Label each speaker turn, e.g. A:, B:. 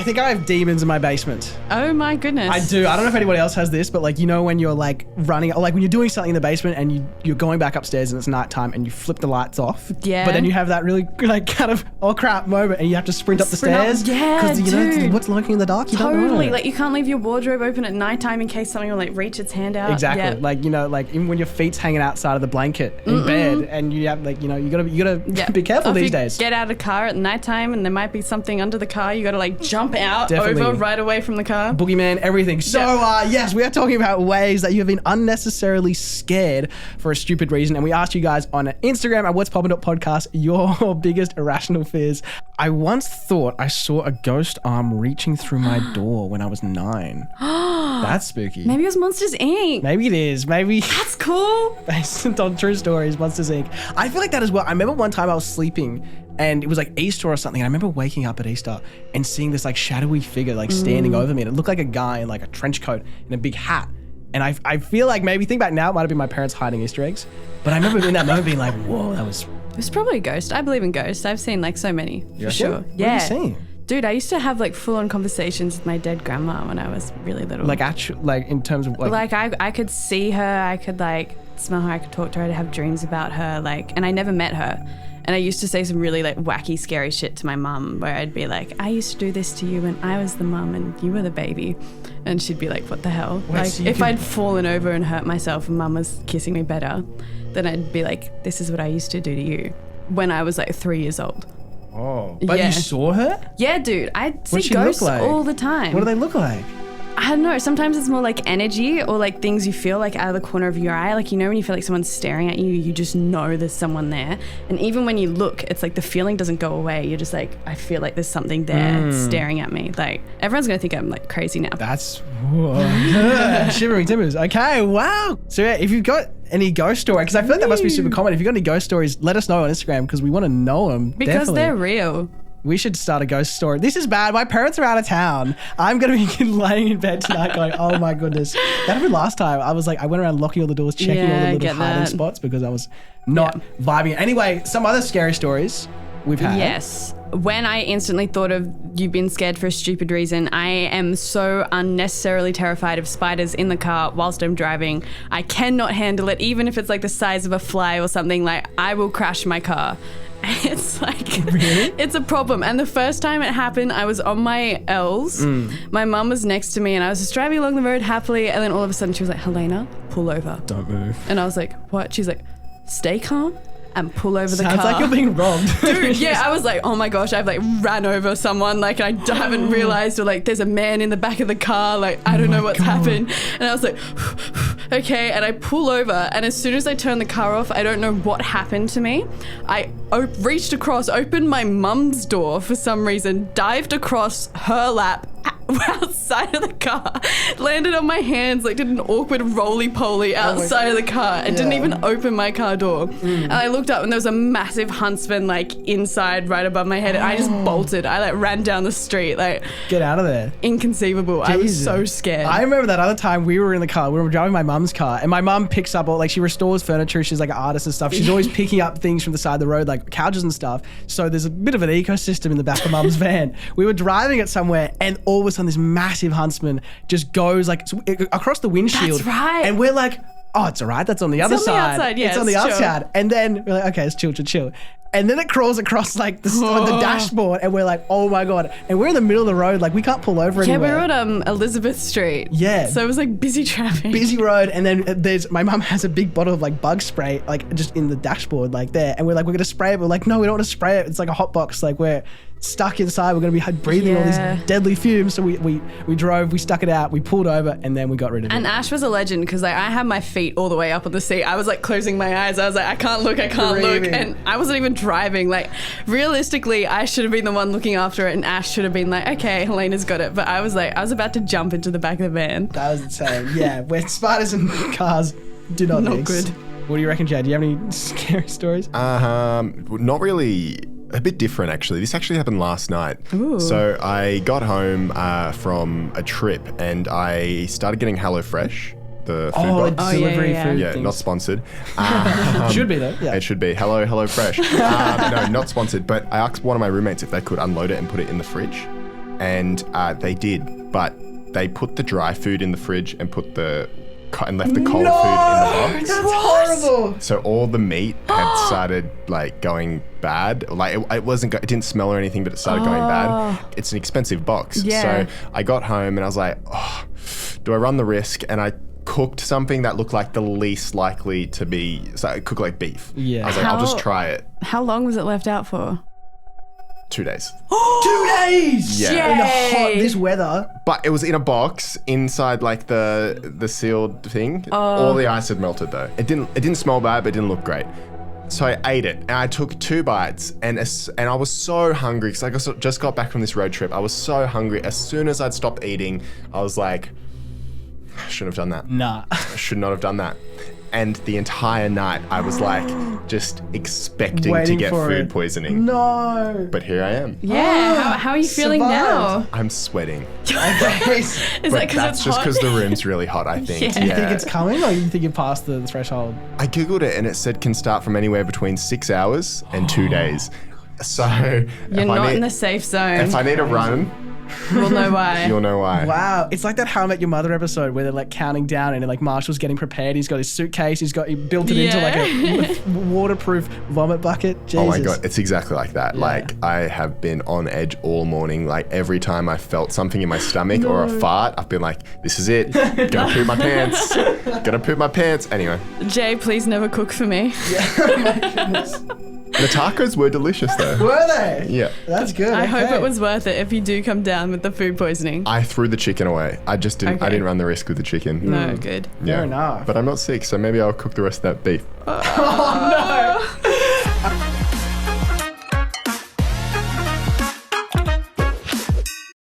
A: I think I have demons in my basement.
B: Oh my goodness.
A: I do. I don't know if anybody else has this, but like, you know, when you're like running, like when you're doing something in the basement and you're going back upstairs and it's nighttime and you flip the lights off.
B: Yeah.
A: But then you have that really like kind of oh crap moment and you have to sprint up the stairs.
B: Yeah,
A: because you know
B: dude.
A: what's lurking in the dark. You don't know.
B: Totally. Like you can't leave your wardrobe open at nighttime in case something will like reach its hand out.
A: Exactly.
B: Yep.
A: Like, you know, like even when your feet's hanging outside of the blanket in bed and you have like, you know, you gotta
B: Yep.
A: be careful
B: Or if
A: these
B: you
A: days.
B: Get out of the car at nighttime and there might be something under the car. You got to like jump out
A: Definitely.
B: over right away from the car.
A: Boogeyman, everything. So, yes, we are talking about ways that you have been unnecessarily scared for a stupid reason. And we asked you guys on Instagram at What's Poppin' Podcast your biggest irrational fears. I once thought I saw a ghost arm reaching through my door when I was 9. That's spooky.
B: Maybe it was Monsters Inc.
A: Maybe it is. Maybe
B: That's cool.
A: based on true stories, Monsters Inc. I feel like that as well. I remember one time I was sleeping and it was like Easter or something. And I remember waking up at Easter and seeing this like shadowy figure like standing over me. And it looked like a guy in like a trench coat and a big hat. And I feel like maybe think back now, it might have been my parents hiding Easter eggs. But I remember in that moment being like, whoa, that was...
B: It was probably a ghost. I believe in ghosts. I've seen like so many for sure.
A: What have you seen?
B: Dude, I used to have like full-on conversations with my dead grandma when I was really little.
A: Like actual, like in terms of
B: Like I could see her, I could like smell her, I could talk to her, I'd have dreams about her, like, and I never met her. And I used to say some really like wacky, scary shit to my mum where I'd be like, I used to do this to you when I was the mum and you were the baby. And she'd be like, what the hell?
A: Wait,
B: like
A: so
B: if I'd fallen over and hurt myself and mum was kissing me better, then I'd be like, this is what I used to do to you when I was like 3 years old.
A: Oh. But
B: Yeah.
A: you saw her?
B: Yeah, dude, I see
A: What'd she look
B: ghosts
A: like?
B: all the time.
A: What do they look like?
B: I don't know. Sometimes it's more like energy or like things you feel like out of the corner of your eye. Like, you know, when you feel like someone's staring at you, you just know there's someone there. And even when you look, it's like the feeling doesn't go away. You're just like, I feel like there's something there staring at me. Like, everyone's going to think I'm like crazy now.
A: That's shivering timbers. Okay, wow. So yeah, if you've got any ghost story, because I feel like that must be super common. If you've got any ghost stories, let us know on Instagram because we want to know them.
B: Because
A: definitely.
B: they're real.
A: We should start a ghost story. This is bad. My parents are out of town. I'm going to be laying in bed tonight going, oh my goodness. That happened last time. I was like, I went around locking all the doors, checking all the little hiding spots because I was not vibing. Anyway, some other scary stories we've had.
B: Yes. When I instantly thought of you've been scared for a stupid reason, I am so unnecessarily terrified of spiders in the car whilst I'm driving. I cannot handle it, even if it's like the size of a fly or something. Like, I will crash my car. It's like,
A: really?
B: It's a problem. And the first time it happened, I was on my L's. My mum was next to me and I was just driving along the road happily. And then all of a sudden she was like, Helena, pull over.
A: Don't move.
B: And I was like, what? She's like, stay calm and pull over the car.
A: Sounds like you're being robbed.
B: Dude, yeah, I was like, oh my gosh, I've like ran over someone, like, and I haven't realized, or like there's a man in the back of the car, like, I don't know what's happened. And I was like, okay, and I pull over, and as soon as I turn the car off, I don't know what happened to me. I reached across, opened my mum's door for some reason, dived across her lap, outside of the car, landed on my hands, like did an awkward roly-poly outside of the car. I didn't even open my car door. And I looked up and there was a massive huntsman like inside right above my head and I just bolted. I like ran down the street, like
A: Get out of there.
B: inconceivable. I was
A: Jesus.
B: so scared.
A: I remember that other time we were in the car, we were driving my mum's car, and my mum picks up all, like, she restores furniture, she's like an artist and stuff. She's always picking up things from the side of the road, like couches and stuff. So there's a bit of an ecosystem in the back of mum's van. We were driving it somewhere, and all of a sudden this massive huntsman just goes like across the windshield.
B: That's right.
A: And we're like, oh, it's all right, that's on the other
B: on the
A: side.
B: outside, yeah,
A: it's on the
B: it's chill.
A: outside. And then we're like, okay, it's chill. And then it crawls across like the dashboard, and we're like, oh my God. And we're in the middle of the road, like we can't pull over
B: yeah,
A: anywhere.
B: we were on Elizabeth Street.
A: Yeah.
B: So it was like busy traffic.
A: Busy road, and then there's my mum has a big bottle of like bug spray, like just in the dashboard, like there, and we're like, we're gonna spray it. We're like, no, we don't want to spray it. It's like a hot box. Like we're stuck inside. We're gonna be breathing all these deadly fumes. So we drove, we stuck it out, we pulled over, and then we got rid of it.
B: And Ash was a legend because like I had my feet all the way up on the seat. I was like closing my eyes. I was like, I can't look, and I wasn't even driving. Like realistically, I should have been the one looking after it, and Ash should have been like, okay, Helena's got it. But I was like, I was about to jump into the back of the van.
A: That was insane. Yeah, where spiders and cars do not mix.
B: good.
A: What do you reckon, Jad? Do you have any scary stories?
C: Not really. A bit different, actually. This actually happened last night.
B: Ooh.
C: So I got home from a trip and I started getting HelloFresh, the food box.
A: Delivery food.
C: Yeah,
A: things.
C: not sponsored.
A: Should be though. Yeah.
C: It should be. HelloFresh. No, not sponsored. But I asked one of my roommates if they could unload it and put it in the fridge. And they did, but they put the dry food in the fridge and left the cold food in the box.
A: That's horrible.
C: So all the meat had started like going bad. Like it didn't smell or anything, but it started going bad. It's an expensive box.
B: Yeah.
C: So I got home and I was like, oh, do I run the risk? And I cooked something that looked like the least likely to be. So I cooked like beef.
A: Yeah.
C: I was like, I'll just try it.
B: How long was it left out for?
C: 2 days.
A: 2 days.
C: Yeah.
A: In the hot
B: Yay.
A: this weather.
C: But it was in a box inside like the sealed thing. All the ice had melted though. It didn't smell bad, but it didn't look great. So I ate it and I took 2 bites and I was so hungry because I just got back from this road trip. I was so hungry. As soon as I'd stopped eating, I was like, I shouldn't have done that.
A: Nah.
C: I should not have done that. And the entire night I was like just expecting to
A: Waiting
C: get
A: for
C: food
A: it.
C: poisoning.
A: No.
C: But here I am.
B: Yeah. How are you feeling
A: Survived.
C: I'm sweating.
A: Okay.
B: Is
C: But
B: that because
C: that's
B: it's
C: just
B: hot?
C: because the room's really hot, I think.
B: Yeah.
A: You think it's coming, or you think you passed the threshold?
C: I googled it and it said can start from anywhere between 6 hours and 2 days. So
B: You're not in the safe zone.
C: if I need a run,
B: We'll know why.
C: you'll know why.
A: Wow, it's like that How I Met Your Mother episode where they're like counting down and like Marshall's getting prepared. He's got his suitcase. He built it into like a waterproof vomit bucket. Jesus.
C: Oh my god, it's exactly like that. Like I have been on edge all morning. Like every time I felt something in my stomach or a fart, I've been like, this is it. Gonna poop my pants. Gonna poop my pants. Anyway,
B: Jay, please never cook for me.
A: Oh my goodness.
C: the tacos were delicious though.
A: Were they?
C: Yeah.
A: That's good.
B: I hope
A: okay.
B: it was worth it if you do come down with the food poisoning.
C: I threw the chicken away. I just didn't. I
B: Okay.
C: didn't run the risk with the chicken.
B: No, good.
C: Yeah.
A: Fair enough.
C: But I'm not sick, so maybe I'll cook the rest of that beef.
A: Oh no.